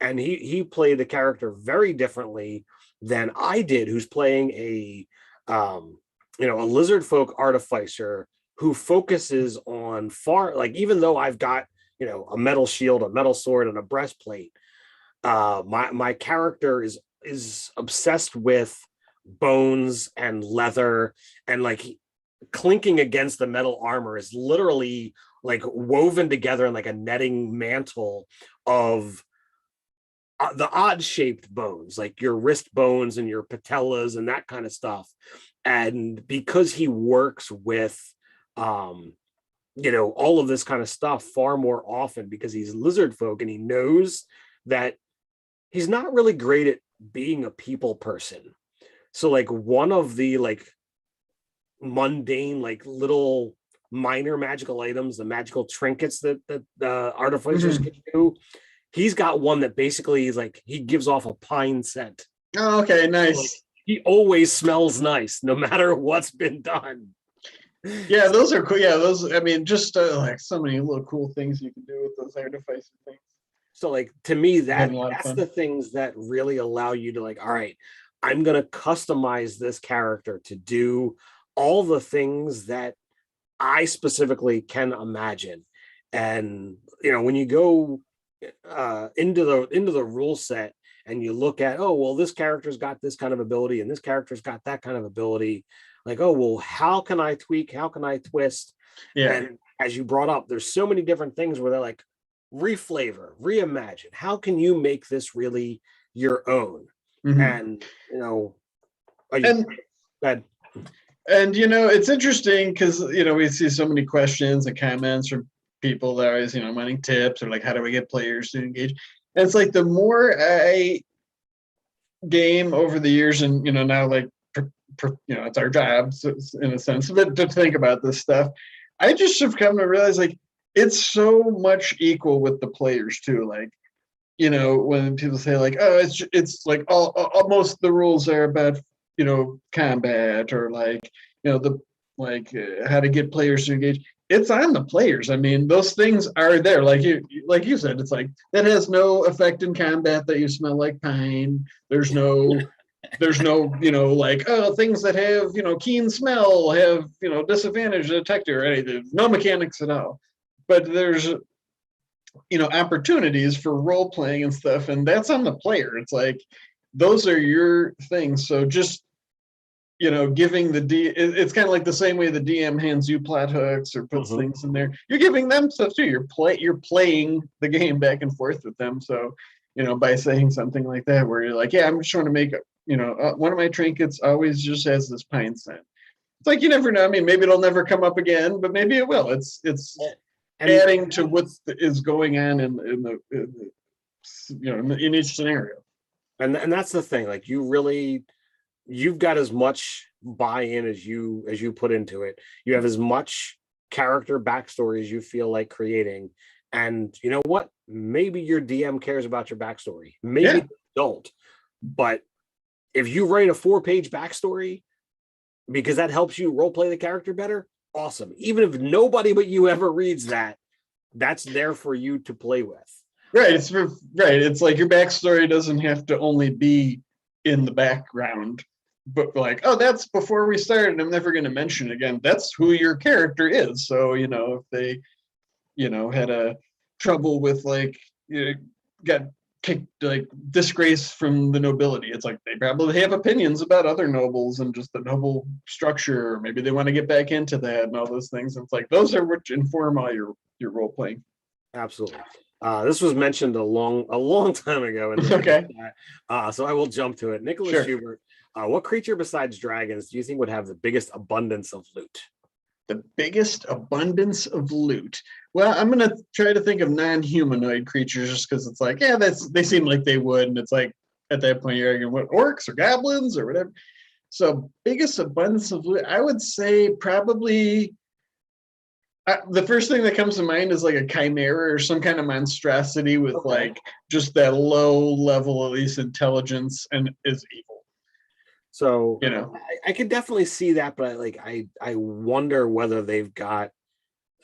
C: and he played the character very differently than I did, who's playing a lizard folk artificer who focuses on even though I've got a metal shield, a metal sword, and a breastplate, my character is obsessed with bones and leather, and like clinking against the metal armor is literally like woven together in like a netting mantle of the odd shaped bones, like your wrist bones and your patellas and that kind of stuff. And because he works with all of this kind of stuff far more often, because he's lizard folk and he knows that he's not really great at being a people person. So like one of the like mundane, like little minor magical items, the magical trinkets that the artificers can do, he's got one that basically is like he gives off a pine scent.
A: Oh, okay, nice.
C: So, like, he always smells nice no matter what's been done.
A: Yeah, those are cool. Yeah, those, I mean, just like so many little cool things you can do with those artificer things.
C: So like to me, that's the things that really allow you to like, all right, I'm going to customize this character to do all the things that I specifically can imagine. And when you go into the rule set and you look at, oh well, this character's got this kind of ability and this character's got that kind of ability, like, oh, well, how can I tweak? How can I twist?
A: Yeah.
C: And as you brought up, there's so many different things where they're like, reflavor, reimagine. How can you make this really your own?
A: Mhm.
C: And, are you
A: And
C: bad?
A: And it's interesting because we see so many questions and comments from people that are always wanting tips or like how do I get players to engage. And it's like the more I game over the years, and now like it's our job in a sense, but to think about this stuff, I just have come to realize like it's so much equal with the players too. Like when people say like, oh, it's like almost the rules are about combat or like the how to get players to engage. It's on the players. I mean, those things are there. Like you said, it's like that has no effect in combat that you smell like pine. There's no like, oh, things that have keen smell have disadvantage detector or anything. No mechanics at all. But there's opportunities for role playing and stuff, and that's on the player. It's like those are your things. So just giving it's kind of like the same way the DM hands you plot hooks or puts things in there. You're giving them stuff too. You're playing the game back and forth with them. So by saying something like that, where you're like, yeah, I'm just trying to make one of my trinkets always just has this pine scent. It's like you never know. I mean, maybe it'll never come up again, but maybe it will. It's adding to what is going on in each scenario.
C: And that's the thing. Like you've got as much buy-in as you put into it. You have as much character backstory as you feel like creating. And you know what? Maybe your DM cares about your backstory. Maybe they don't. But if you write a 4-page backstory because that helps you role play the character better, awesome. Even if nobody but you ever reads that, that's there for you to play with.
A: Right. It's like your backstory doesn't have to only be in the background, but like, oh, that's before we started. I'm never going to mention it again. That's who your character is. So if they had a trouble with like got kicked, like disgrace from the nobility, it's like they probably have opinions about other nobles and just the noble structure, or maybe they want to get back into that and all those things. And it's like those are what inform all your role playing.
C: Absolutely. This was mentioned a long time ago.
A: Okay.
C: So I will jump to it. Nicholas Schubert, what creature besides dragons do you think would have the biggest abundance of loot?
A: The biggest abundance of loot. Well, I'm going to try to think of non-humanoid creatures just because it's like, yeah, they seem like they would. And it's like, at that point, you're arguing what, orcs or goblins or whatever. So biggest abundance of loot, I would say probably the first thing that comes to mind is like a chimera or some kind of monstrosity with like just that low level, at least intelligence, and is evil.
C: So I could definitely see that, but I wonder whether they've got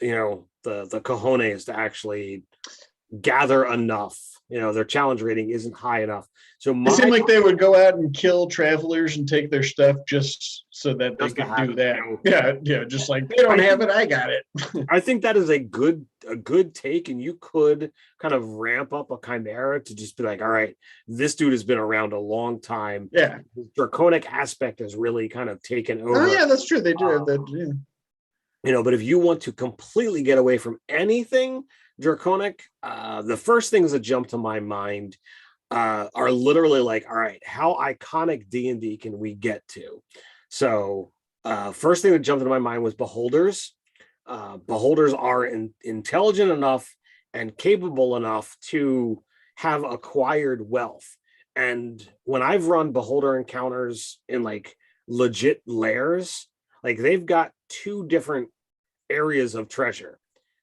C: the cojones to actually gather enough. Their challenge rating isn't high enough. So
A: it seemed like they would go out and kill travelers and take their stuff just so that they could do that. Yeah, just like they don't have it, I got it.
C: I think that is a good take, and you could kind of ramp up a chimera to just be like, all right, this dude has been around a long time.
A: Yeah,
C: the draconic aspect has really kind of taken over.
A: Oh yeah, that's true. They do have that. Yeah.
C: But if you want to completely get away from anything draconic, the first things that jump to my mind are literally like, all right, how iconic D&D can we get to? So first thing that jumped into my mind was beholders. Beholders are intelligent enough and capable enough to have acquired wealth. And when I've run beholder encounters in like legit lairs, like they've got 2 different areas of treasure.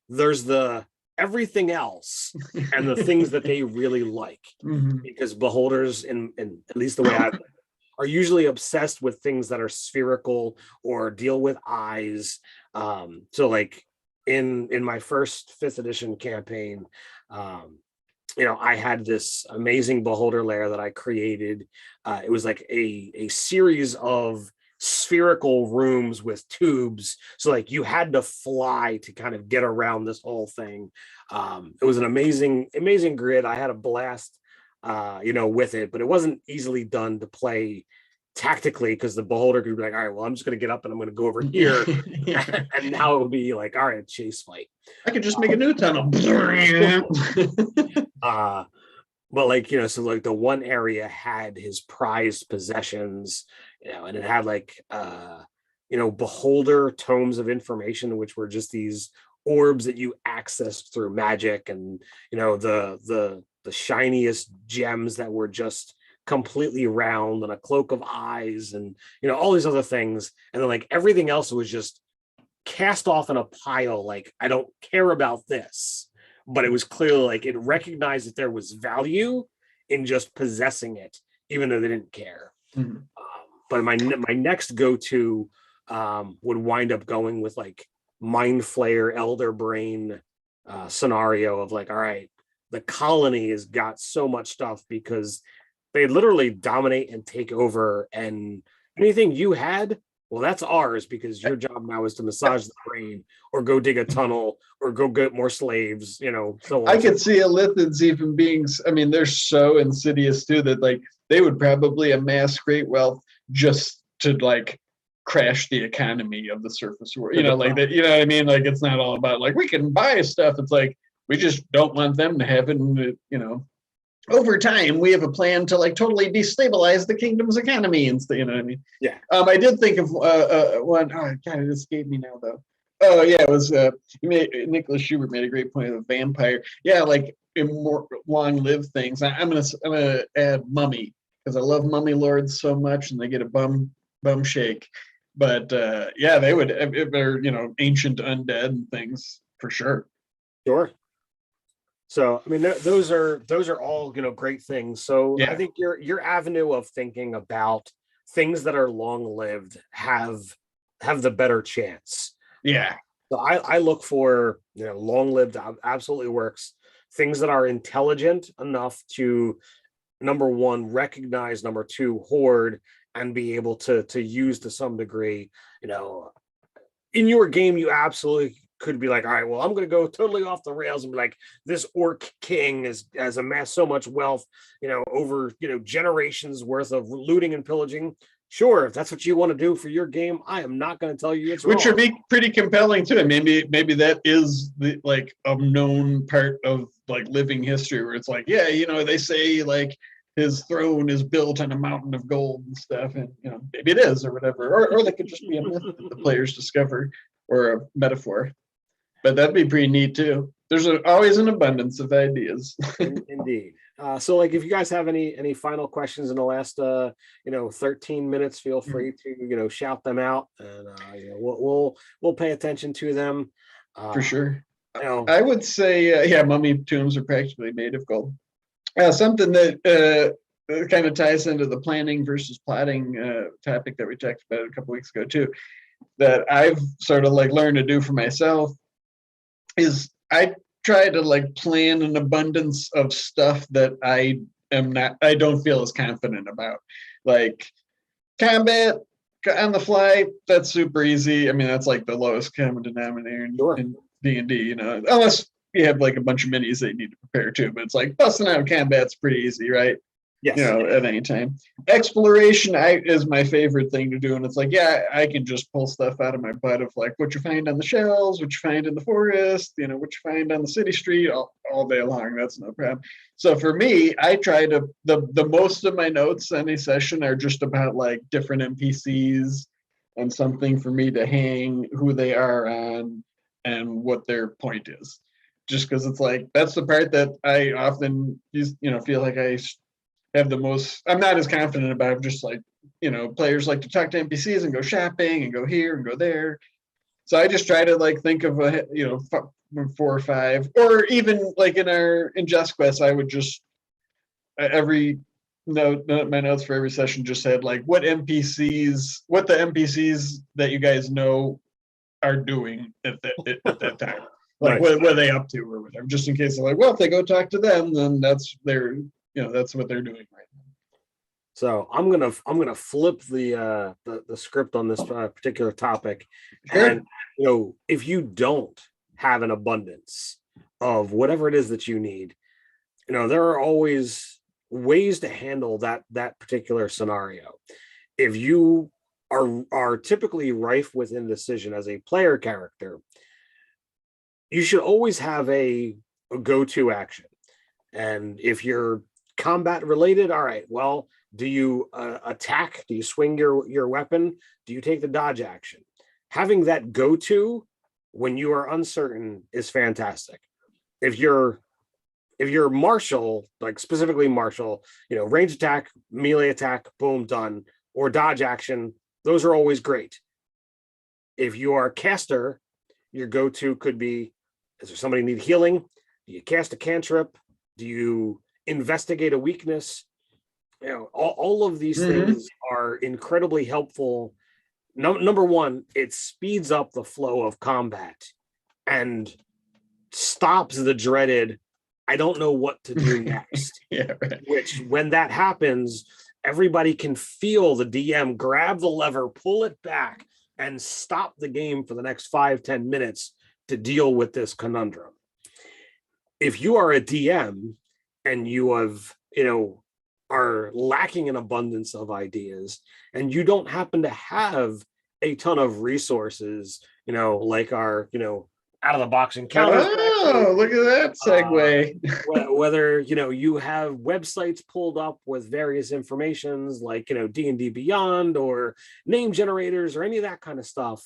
C: There's the everything else and the things that they really like, because beholders, in at least the way I are usually obsessed with things that are spherical or deal with eyes. So like in my first 5th edition campaign, I had this amazing beholder lair that I created. It was like a series of spherical rooms with tubes, so like you had to fly to kind of get around this whole thing. It was an amazing grid. I had a blast with it, but it wasn't easily done to play tactically, because the beholder could be like, all right, well, I'm just going to get up and I'm going to go over here. And now it would be like, all right, chase fight.
A: I could just make a new tunnel.
C: But like, so like the one area had his prized possessions, and it had like, beholder tomes of information, which were just these orbs that you accessed through magic, and the shiniest gems that were just completely round, and a cloak of eyes, and all these other things, and then like everything else was just cast off in a pile. Like, I don't care about this, but it was clearly like it recognized that there was value in just possessing it, even though they didn't care.
A: Mm-hmm.
C: But my next go-to would wind up going with like Mind Flayer, Elder Brain scenario of like, all right, the colony has got so much stuff because they literally dominate and take over, and anything you had, well, that's ours, because your job now is to massage the brain or go dig a tunnel or go get more slaves, so on.
A: I could see Elithids even being, I mean, they're so insidious too that like they would probably amass great wealth just to like crash the economy of the surface world. Like that, you know what I mean? Like, it's not all about like we can buy stuff. It's like we just don't want them to have it, over time, we have a plan to like totally destabilize the kingdom's economy and stuff. You know what I mean?
C: Yeah.
A: I did think of one. Oh, God, it escaped me now though. Oh yeah, it was. Nicholas Schubert made a great point of a vampire. Yeah, like long-lived things. I'm gonna add mummy because I love mummy lords so much, and they get a bum shake. But yeah, they would if they're ancient undead and things for sure.
C: Sure. So, I mean, those are all, great things. So yeah. I think your avenue of thinking about things that are long-lived have the better chance.
A: Yeah.
C: So I look for, long-lived absolutely works. Things that are intelligent enough to, number one, recognize, number two, hoard, and be able to use to some degree. In your game, you absolutely could be like, all right, well, I'm going to go totally off the rails and be like, this orc king has amassed so much wealth, over, generations worth of looting and pillaging. Sure, if that's what you want to do for your game, I am not going to tell you it's
A: wrong. Which would be pretty compelling too. Maybe that is the like a known part of like living history where it's like, yeah, they say like his throne is built on a mountain of gold and stuff, and maybe it is or whatever, or they could just be a myth that the players discover or a metaphor. But that'd be pretty neat too. There's always an abundance of ideas.
C: Indeed. So like, if you guys have any final questions in the last 13 minutes, feel free to shout them out, and we'll pay attention to them.
A: For sure. I would say mummy tombs are practically made of gold. Something that kind of ties into the planning versus plotting topic that we talked about a couple weeks ago too, that I've sort of like learned to do for myself is I try to like plan an abundance of stuff that I don't feel as confident about. Like combat on the fly, that's super easy. I mean, that's like the lowest common denominator in D&D, unless you have like a bunch of minis that you need to prepare too, but it's like busting out combat's pretty easy, right?
C: Yes.
A: At any time. Exploration is my favorite thing to do. And it's like, yeah, I can just pull stuff out of my butt of like what you find on the shelves, what you find in the forest, what you find on the city street all day long. That's no problem. So for me, I try to, the most of my notes any session are just about like different NPCs and something for me to hang who they are on and what their point is. Just because it's like, that's the part that I often feel like I have the most, I'm not as confident about. Just like, players like to talk to NPCs and go shopping and go here and go there. So I just try to like think of 4 or 5, or even like in Just Quest, I would just every note, my notes for every session just had like what the NPCs that you guys know are doing at that time. Like what are they up to or whatever, just in case they're like, well, if they go talk to them, then that's that's what they're doing right now.
C: So I'm gonna flip the script on this particular topic.
A: Sure.
C: And if you don't have an abundance of whatever it is that you need, there are always ways to handle that particular scenario. if you are typically rife with indecision as a player character, you should always have a go-to action. And if you're combat related, all right, well, do you attack? Do you swing your weapon? Do you take the dodge action? Having that go-to when you are uncertain is fantastic. If you're martial, like specifically martial, range attack, melee attack, boom, done, or dodge action, those are always great. If you are a caster, your go-to could be, does there somebody need healing? Do you cast a cantrip? Do you investigate a weakness? All of these things are incredibly helpful. Number one, it speeds up the flow of combat and stops the dreaded, I don't know what to do next.
A: Yeah, right.
C: Which, when that happens, everybody can feel the DM grab the lever, pull it back, and stop the game for the next 5-10 minutes to deal with this conundrum. If you are a DM and you have, are lacking an abundance of ideas, and you don't happen to have a ton of resources, like our, out of the box encounters.
A: Oh, look at that segue.
C: Whether you have websites pulled up with various informations like D&D Beyond or name generators or any of that kind of stuff,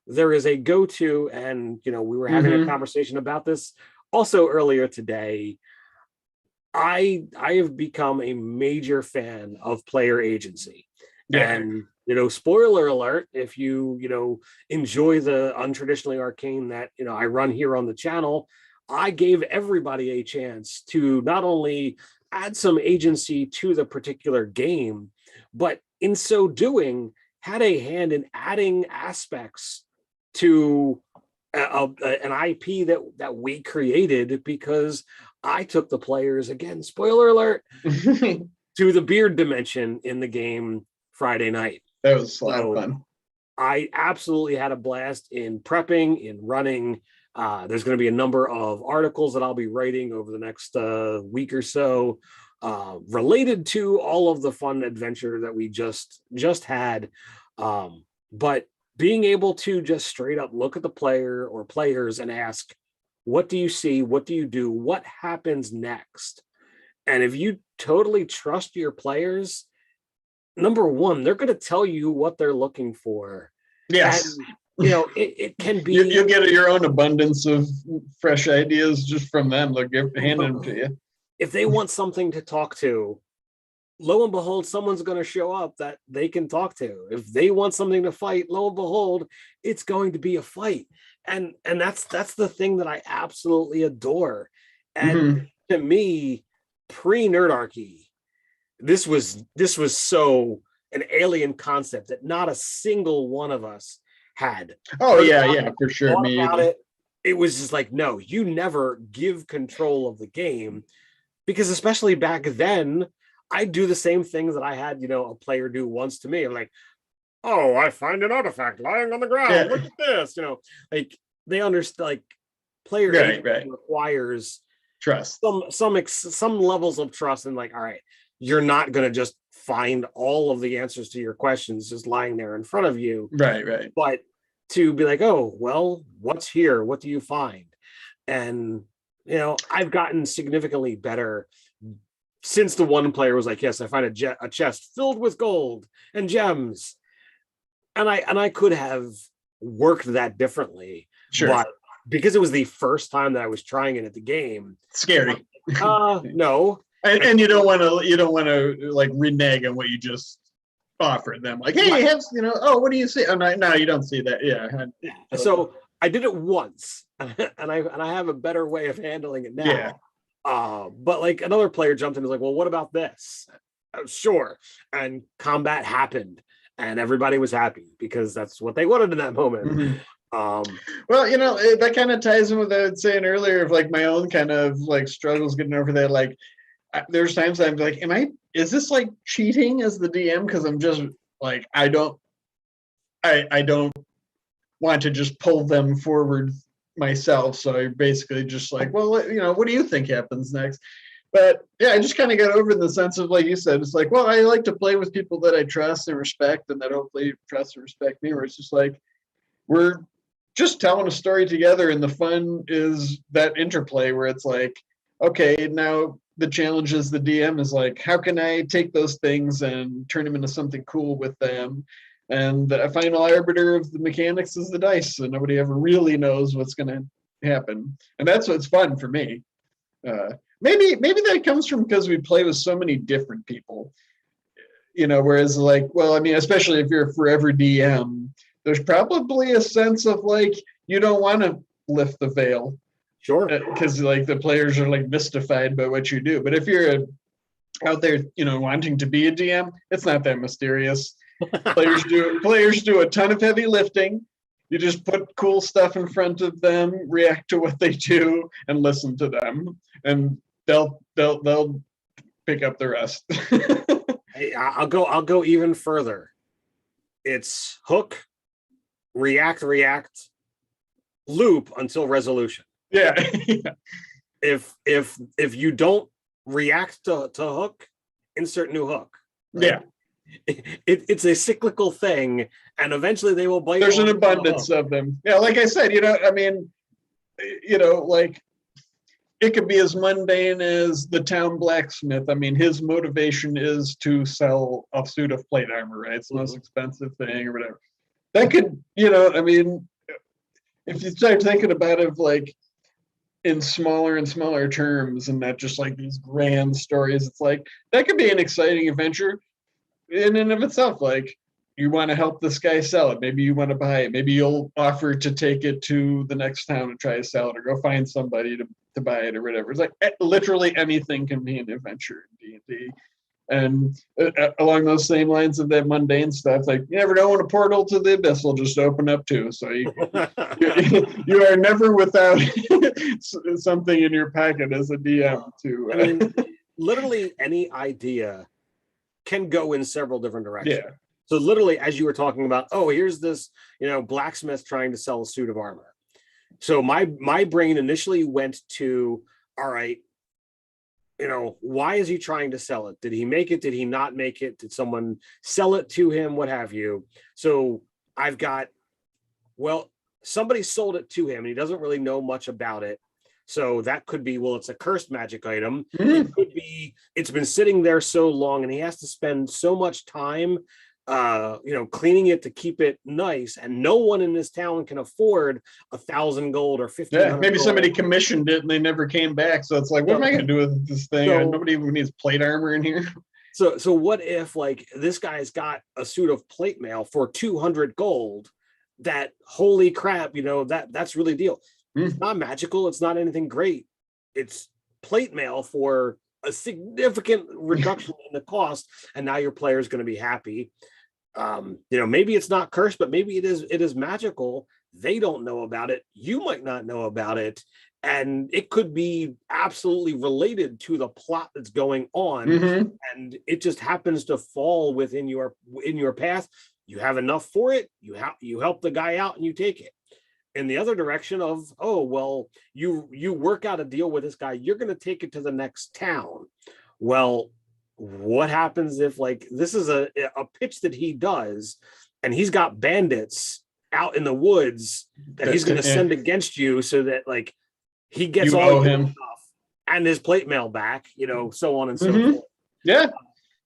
C: there is a go-to. And we were having a conversation about this also earlier today. I have become a major fan of player agency.
A: Yeah.
C: And spoiler alert, if you enjoy the untraditionally arcane that I run here on the channel, I gave everybody a chance to not only add some agency to the particular game, but in so doing had a hand in adding aspects to an IP that we created, because I took the players, again, spoiler alert, to the beard dimension in the game Friday night.
A: That was a lot of fun.
C: I absolutely had a blast in prepping, in running. There's going to be a number of articles that I'll be writing over the next week or so related to all of the fun adventure that we just had. But being able to just straight up look at the player or players and ask, what do you see? What do you do? What happens next? And if you totally trust your players, number one, they're going to tell you what they're looking for.
A: Yes.
C: And, it can be...
A: You'll get your own abundance of fresh ideas just from them. They'll hand them to you.
C: If they want something to talk to, lo and behold, someone's going to show up that they can talk to. If they want something to fight, lo and behold, it's going to be a fight. And that's the thing that I absolutely adore. And to me, pre-Nerdarchy, this was so an alien concept that not a single one of us had.
A: Oh, yeah, for sure. Me either.
C: It was just like, no, you never give control of the game, because especially back then, I do the same things that I had, a player do once to me. I'm like, oh, I find an artifact lying on the ground. Yeah. Look at this, like they understand, like player requires
A: trust,
C: some levels of trust, and like, all right, you're not going to just find all of the answers to your questions just lying there in front of you.
A: Right.
C: But to be like, oh, well, what's here? What do you find? And, I've gotten significantly better since the one player was like, yes, I find a chest filled with gold and gems. And I could have worked that differently.
A: Sure.
C: But because it was the first time that I was trying it at the game.
A: Scary.
C: No.
A: And you don't want to like renege on what you just offered them. Like, hey, have, what do you see? Oh, no, you don't see that. Yeah.
C: So I did it once, and I have a better way of handling it now.
A: Yeah.
C: But like another player jumped in and was like, well, what about this? Sure. And combat happened, and everybody was happy because that's what they wanted in that moment.
A: Well, that kind of ties in with what I was saying earlier of like my own kind of like struggles getting over that. Like, there's times I'm like, is this like cheating as the DM? Because I'm just like, I don't want to just pull them forward myself. So I basically just like, well, what do you think happens next? But yeah, I just kind of got over in the sense of, like you said, it's like, well, I like to play with people that I trust and respect, and that hopefully trust and respect me. Where it's just like we're just telling a story together, and the fun is that interplay where it's like, okay, now the challenge is the DM is like, how can I take those things and turn them into something cool with them? And the final arbiter of the mechanics is the dice, so nobody ever really knows what's going to happen, and that's what's fun for me. Maybe that comes from because we play with so many different people, whereas like, well, I mean, especially if you're a forever DM, there's probably a sense of like, you don't want to lift the veil.
C: Sure.
A: Because like the players are like mystified by what you do. But if you're out there, wanting to be a DM, it's not that mysterious. Players do a ton of heavy lifting. You just put cool stuff in front of them, react to what they do, and listen to them, and they'll pick up the rest.
C: Hey, I'll go even further. It's hook, react, loop until resolution.
A: Yeah.
C: If you don't react to hook, insert new hook.
A: Right? Yeah.
C: It's a cyclical thing, and eventually they will bite.
A: There's an abundance of them. Yeah, like I said, I mean, like it could be as mundane as the town blacksmith. I mean, his motivation is to sell a suit of plate armor, right? It's the most expensive thing or whatever. That could, I mean, if you start thinking about it like in smaller and smaller terms and not just like these grand stories, it's like that could be an exciting adventure in and of itself. Like, you want to help this guy sell it. Maybe you want to buy it. Maybe you'll offer to take it to the next town and try to sell it, or go find somebody to buy it or whatever. It's like literally anything can be an adventure in D&D. And along those same lines of that mundane stuff, like you never know when a portal to the abyss will just open up too. So you are never without something in your packet as a DM too.
C: I mean, literally any idea can go in several different directions.
A: Yeah.
C: So literally, as you were talking about, oh, here's this, blacksmith trying to sell a suit of armor. So my brain initially went to, all right, why is he trying to sell it? Did he make it? Did he not make it? Did someone sell it to him? What have you? So I've got, well, somebody sold it to him and he doesn't really know much about it. So that could be, well, it's a cursed magic item. It could be, it's been sitting there so long and he has to spend so much time cleaning it to keep it nice, and no one in this town can afford 1,000 gold or 50.
A: Yeah, maybe somebody commissioned it and they never came back. So it's like, what am I going to do with this thing? Nobody even needs plate armor in here.
C: So what if like this guy's got a suit of plate mail for 200 gold? That, holy crap, that's really deal. It's not magical. It's not anything great. It's plate mail for a significant reduction in the cost, and now your player is going to be happy. Maybe it's not cursed, but maybe it is magical. They don't know about it. You might not know about it, and it could be absolutely related to the plot that's going on, and it just happens to fall within your path. You have enough for it. You help the guy out, and you take it. In the other direction of, oh, well, you work out a deal with this guy, you're going to take it to the next town. Well, what happens if like this is a pitch that he does and he's got bandits out in the woods that he's going to send against you, so that like he gets all his stuff and his plate mail back, so on and so forth.
A: Yeah.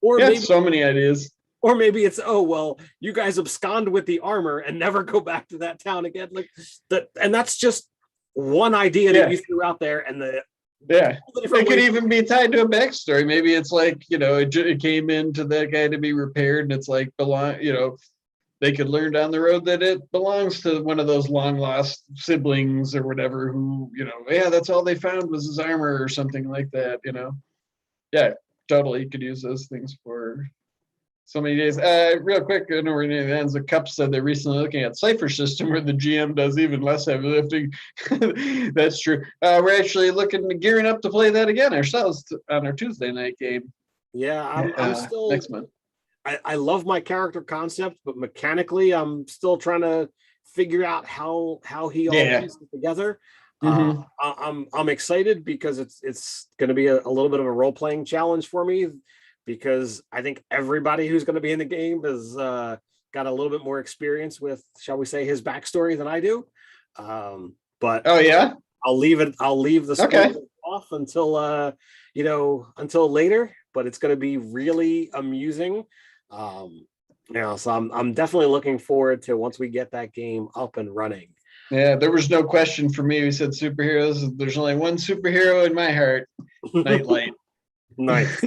C: Or maybe
A: so many ideas.
C: Or maybe it's, oh, well, you guys abscond with the armor and never go back to that town again. Like that, and that's just one idea that you threw out there. And
A: it could even be tied to a backstory. Maybe it's like, it came into that guy to be repaired, and it's like they could learn down the road that it belongs to one of those long lost siblings or whatever who, that's all they found was his armor or something like that, Yeah, totally could use those things for so many days. Real quick, I know we're near the ends. The Cup said they're recently looking at Cypher system where the GM does even less heavy lifting. That's true. We're actually gearing up to play that again ourselves on our Tuesday night game.
C: Yeah, I'm still
A: next month.
C: I love my character concept, but mechanically, I'm still trying to figure out how he all pieces together. I'm excited because it's going to be a little bit of a role playing challenge for me, because I think everybody who's going to be in the game has got a little bit more experience with, shall we say, his backstory than I do. But
A: oh yeah,
C: I'll leave the spoilers off until until later. But it's going to be really amusing. So I'm definitely looking forward to once we get that game up and running.
A: Yeah, there was no question for me. We said superheroes. There's only one superhero in my heart, Nightlight.
C: Nice.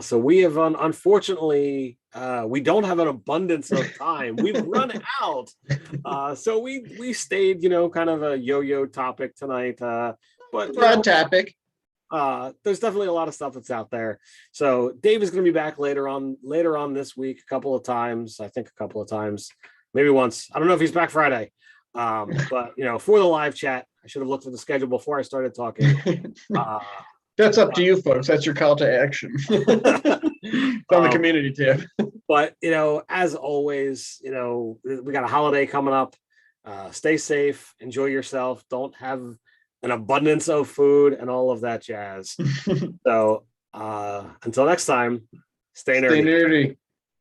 C: So we have unfortunately we don't have an abundance of time. We've run out. So we stayed, kind of a yo-yo topic tonight. But
A: broad topic.
C: There's definitely a lot of stuff that's out there. So Dave is going to be back later on this week, a couple of times, maybe once. I don't know if he's back Friday. But for the live chat, I should have looked at the schedule before I started talking.
A: That's up to you folks. That's your call to action. It's on the community tab.
C: But as always, we got a holiday coming up. Stay safe, enjoy yourself, don't have an abundance of food and all of that jazz. So until next time, stay nerdy.